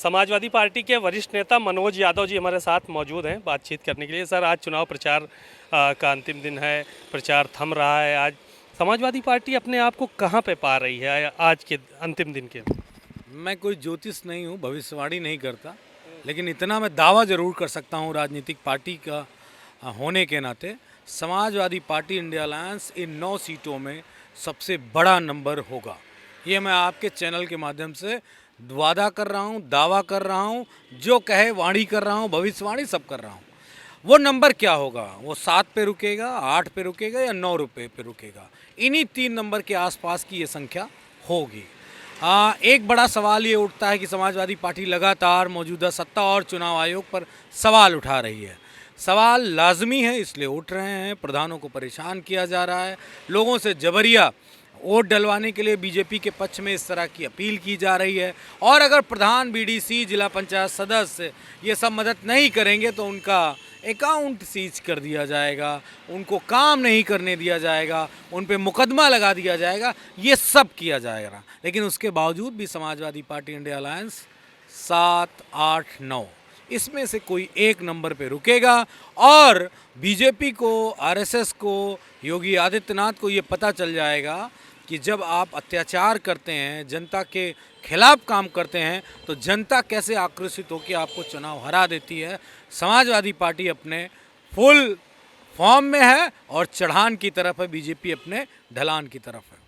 Samajwadi party के वरिष्ठ नेता मनोज यादव जी हमारे साथ मौजूद हैं बातचीत करने के लिए। सर, आज चुनाव प्रचार का अंतिम दिन है, प्रचार थम रहा है। आज समाजवादी पार्टी अपने आप को कहाँ पे पा रही है आज के अंतिम दिन के? मैं कोई ज्योतिष नहीं हूँ, भविष्यवाणी नहीं करता, लेकिन इतना मैं दावा जरूर कर सकता हूँ राजनीतिक पार्टी का होने के नाते, समाजवादी पार्टी इंडिया अलायंस इन 9 सीटों में सबसे बड़ा नंबर होगा। ये मैं आपके चैनल के माध्यम से वादा कर रहा हूँ, दावा कर रहा हूँ, जो कहे वाणी कर रहा हूँ, भविष्यवाणी सब कर रहा हूँ। वो नंबर क्या होगा? वो 7 पे रुकेगा, 8 पे रुकेगा या 9 रुपये पे रुकेगा? इन्हीं 3 नंबर के आसपास की ये संख्या होगी। एक बड़ा सवाल ये उठता है कि समाजवादी पार्टी लगातार मौजूदा सत्ता और चुनाव आयोग पर सवाल उठा रही है। सवाल लाजमी है, इसलिए उठ रहे हैं। प्रधानों को परेशान किया जा रहा है, लोगों से जबरिया वोट डलवाने के लिए बीजेपी के पक्ष में इस तरह की अपील की जा रही है। और अगर प्रधान, बीडीसी, जिला पंचायत सदस्य ये सब मदद नहीं करेंगे तो उनका अकाउंट सीज कर दिया जाएगा, उनको काम नहीं करने दिया जाएगा, उन पे मुकदमा लगा दिया जाएगा, ये सब किया जाएगा। लेकिन उसके बावजूद भी समाजवादी पार्टी इंडिया अलायंस 7, 8, 9 इसमें से कोई एक नंबर पे रुकेगा। और बीजेपी को, आरएसएस को, योगी आदित्यनाथ को ये पता चल जाएगा कि जब आप अत्याचार करते हैं, जनता के खिलाफ काम करते हैं, तो जनता कैसे आक्रोशित होकर आपको चुनाव हरा देती है। समाजवादी पार्टी अपने फुल फॉर्म में है और चढ़ान की तरफ है, बीजेपी अपने ढलान की तरफ है।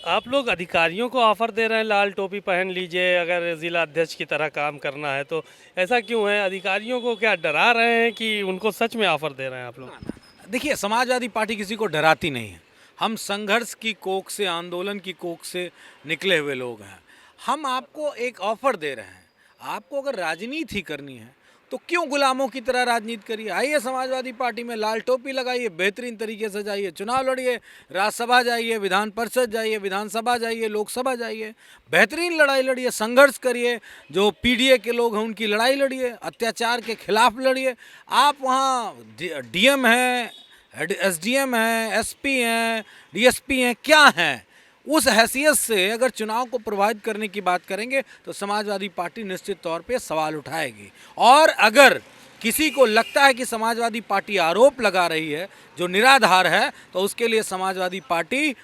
आप लोग अधिकारियों को ऑफर दे रहे हैं, लाल टोपी पहन लीजिए अगर जिला अध्यक्ष की तरह काम करना है, तो ऐसा क्यों है? अधिकारियों को क्या डरा रहे हैं कि उनको सच में ऑफर दे रहे हैं आप लोग? देखिए, समाजवादी पार्टी किसी को डराती नहीं है। हम संघर्ष की कोख से, आंदोलन की कोख से निकले हुए लोग हैं। हम आपको एक ऑफर दे रहे हैं। आपको अगर राजनीति करनी है तो क्यों गुलामों की तरह राजनीति करिए? आइए समाजवादी पार्टी में, लाल टोपी लगाइए, बेहतरीन तरीके से जाइए, चुनाव लड़िए, राज्यसभा जाइए, विधान परिषद जाइए, विधानसभा जाइए, लोकसभा जाइए, बेहतरीन लड़ाई लड़िए, संघर्ष करिए। जो पीडीए के लोग हैं उनकी लड़ाई लड़िए, अत्याचार के खिलाफ लड़िए। आप वहाँ डीएम हैं, एसडीएम हैं, एसपी हैं, डीएसपी हैं, क्या हैं? उस हैसियत से अगर चुनाव को प्रभावित करने की बात करेंगे तो समाजवादी पार्टी निश्चित तौर पे सवाल उठाएगी। और अगर किसी को लगता है कि समाजवादी पार्टी आरोप लगा रही है जो निराधार है, तो उसके लिए समाजवादी पार्टी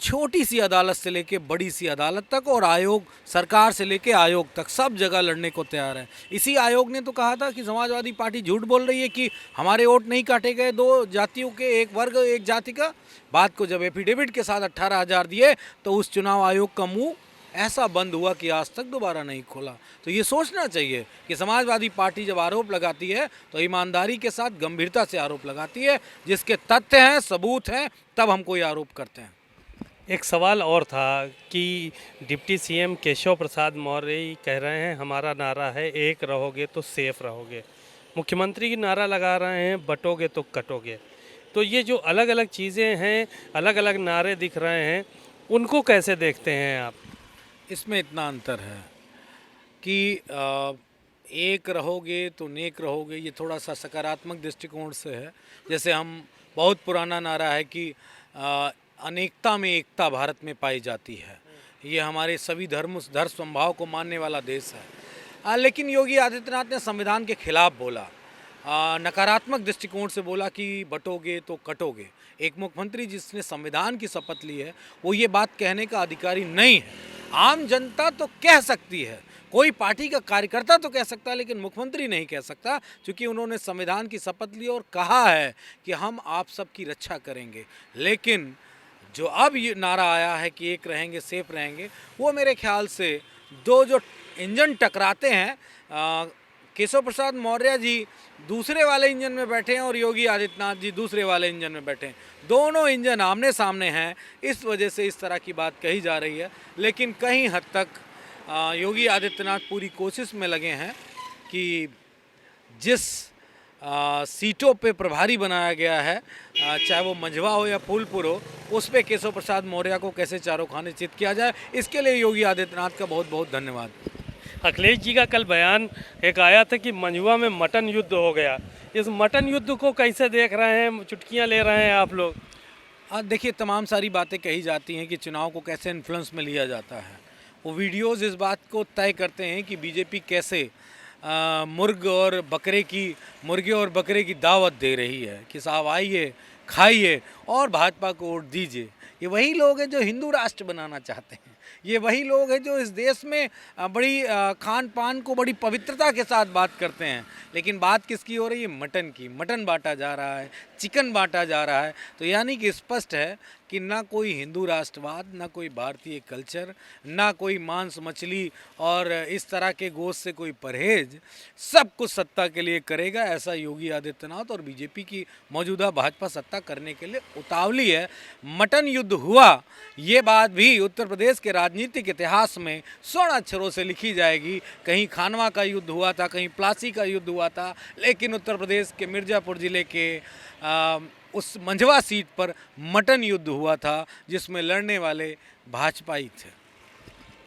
छोटी सी अदालत से लेके बड़ी सी अदालत तक और आयोग, सरकार से लेके आयोग तक सब जगह लड़ने को तैयार है। इसी आयोग ने तो कहा था कि समाजवादी पार्टी झूठ बोल रही है कि हमारे वोट नहीं काटे गए 2 जातियों के, एक वर्ग एक जाति का। बात को जब एफिडेविट के साथ 18,000 दिए तो उस चुनाव आयोग का मुंह ऐसा बंद हुआ कि आज तक दोबारा नहीं खोला। तो ये सोचना चाहिए कि समाजवादी पार्टी जब आरोप लगाती है तो ईमानदारी के साथ, गंभीरता से आरोप लगाती है, जिसके तथ्य हैं, सबूत हैं, तब हम कोई आरोप करते हैं। एक सवाल और था कि डिप्टी सीएम केशव प्रसाद मौर्य कह रहे हैं हमारा नारा है एक रहोगे तो सेफ रहोगे। मुख्यमंत्री की नारा लगा रहे हैं बटोगे तो कटोगे। तो ये जो अलग अलग चीज़ें हैं, अलग अलग नारे दिख रहे हैं, उनको कैसे देखते हैं आप? इसमें इतना अंतर है कि एक रहोगे तो नेक रहोगे, ये थोड़ा सा सकारात्मक दृष्टिकोण से है। जैसे हम, बहुत पुराना नारा है कि अनेकता में एकता भारत में पाई जाती है। ये हमारे सभी धर्म समभाव को मानने वाला देश है। लेकिन योगी आदित्यनाथ ने संविधान के खिलाफ बोला, नकारात्मक दृष्टिकोण से बोला कि बटोगे तो कटोगे। एक मुख्यमंत्री जिसने संविधान की शपथ ली है वो ये बात कहने का अधिकारी नहीं है। आम जनता तो कह सकती है, कोई पार्टी का कार्यकर्ता तो कह सकता है, लेकिन मुख्यमंत्री नहीं कह सकता, क्योंकि उन्होंने संविधान की शपथ ली और कहा है कि हम आप सबकी रक्षा करेंगे। लेकिन जो अब ये नारा आया है कि एक रहेंगे सेफ रहेंगे, वो मेरे ख्याल से दो जो इंजन टकराते हैं, केशव प्रसाद मौर्य जी दूसरे वाले इंजन में बैठे हैं और योगी आदित्यनाथ जी दूसरे वाले इंजन में बैठे हैं। दोनों इंजन आमने सामने हैं, इस वजह से इस तरह की बात कही जा रही है। लेकिन कहीं हद तक योगी आदित्यनाथ पूरी कोशिश में लगे हैं कि जिस सीटों पे प्रभारी बनाया गया है, चाहे वो मंझवा हो या फूलपुर हो, उस पे केशव प्रसाद मौर्य को कैसे चारों खाने चित किया जाए, इसके लिए योगी आदित्यनाथ का बहुत बहुत धन्यवाद। अखिलेश जी का कल बयान एक आया था कि मंझुआ में मटन युद्ध हो गया। इस मटन युद्ध को कैसे देख रहे हैं, चुटकियां ले रहे हैं आप लोग? देखिए, तमाम सारी बातें कही जाती हैं कि चुनाव को कैसे इन्फ्लुएंस में लिया जाता है। वो वीडियोस इस बात को तय करते हैं कि बीजेपी कैसे मुर्गे और बकरे की दावत दे रही है कि साहब आइए, खाइए और भाजपा को वोट दीजिए। ये वही लोग हैं जो हिंदू राष्ट्र बनाना चाहते हैं। ये वही लोग हैं जो इस देश में बड़ी खान पान को बड़ी पवित्रता के साथ बात करते हैं। लेकिन बात किसकी हो रही है? मटन की। मटन बांटा जा रहा है, चिकन बांटा जा रहा है। तो यानी कि स्पष्ट है कि ना कोई हिंदू राष्ट्रवाद, ना कोई भारतीय कल्चर, ना कोई मांस मछली और इस तरह के गोश्त से कोई परहेज, सब कुछ सत्ता के लिए करेगा, ऐसा योगी आदित्यनाथ और बीजेपी की मौजूदा भाजपा सत्ता करने के लिए उतावली है। मटन युद्ध हुआ, ये बात भी उत्तर प्रदेश के राजनीतिक इतिहास में स्वर्ण अक्षरों से लिखी जाएगी। कहीं खानवा का युद्ध हुआ था, कहीं प्लासी का युद्ध हुआ था, लेकिन उत्तर प्रदेश के मिर्ज़ापुर ज़िले के उस मंझवा सीट पर मटन युद्ध हुआ था, जिसमें लड़ने वाले भाजपाई थे।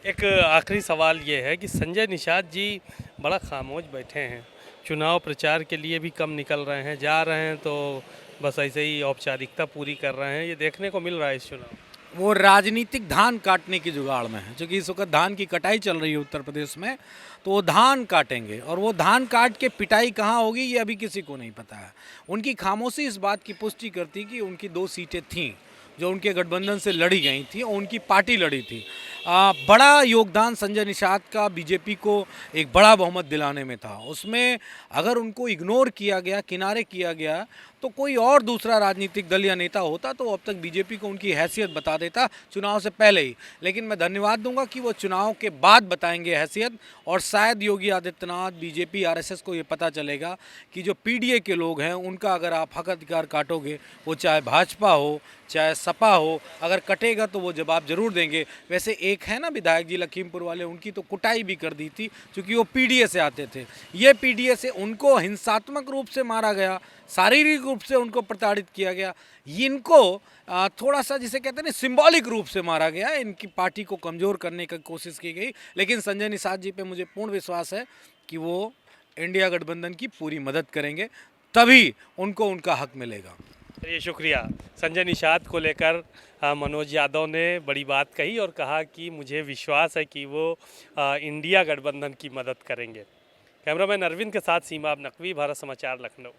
एक आखिरी सवाल ये है कि संजय निषाद जी बड़ा खामोश बैठे हैं, चुनाव प्रचार के लिए भी कम निकल रहे हैं, जा रहे हैं तो बस ऐसे ही औपचारिकता पूरी कर रहे हैं, ये देखने को मिल रहा है इस चुनाव। वो राजनीतिक धान काटने की जुगाड़ में है, क्योंकि इस वक्त धान की कटाई चल रही है उत्तर प्रदेश में, तो वो धान काटेंगे और वो धान काट के पिटाई कहाँ होगी ये अभी किसी को नहीं पता है। उनकी खामोशी इस बात की पुष्टि करती कि उनकी 2 सीटें थीं जो उनके गठबंधन से लड़ी गई थी और उनकी पार्टी लड़ी थी। बड़ा योगदान संजय निषाद का बीजेपी को एक बड़ा बहुमत दिलाने में था। उसमें अगर उनको इग्नोर किया गया, किनारे किया गया, तो कोई और दूसरा राजनीतिक दल या नेता होता तो अब तक बीजेपी को उनकी हैसियत बता देता चुनाव से पहले ही। लेकिन मैं धन्यवाद दूंगा कि वो चुनाव के बाद बताएंगे हैसियत, और शायद योगी आदित्यनाथ, बीजेपी, आरएसएस को ये पता चलेगा कि जो पीडीए के लोग हैं उनका अगर आप हक अधिकार काटोगे, वो चाहे भाजपा हो चाहे सपा हो, अगर कटेगा तो वो जवाब जरूर देंगे। वैसे एक है ना विधायक जी लखीमपुर वाले, उनकी तो कुटाई भी कर दी थी क्योंकि वो पीडीए से आते थे। ये पीडीए से उनको हिंसात्मक रूप से मारा गया, शारीरिक रूप से उनको प्रताड़ित किया गया। इनको थोड़ा सा जिसे कहते हैं ना सिंबॉलिक रूप से मारा गया, इनकी पार्टी को कमज़ोर करने की कोशिश की गई। लेकिन संजय निषाद जी पे मुझे पूर्ण विश्वास है कि वो इंडिया गठबंधन की पूरी मदद करेंगे, तभी उनको उनका हक मिलेगा। चलिए शुक्रिया। संजय निषाद को लेकर मनोज यादव ने बड़ी बात कही और कहा कि मुझे विश्वास है कि वो इंडिया गठबंधन की मदद करेंगे। कैमरामैन अरविंद के साथ सीमा नकवी, भारत समाचार, लखनऊ।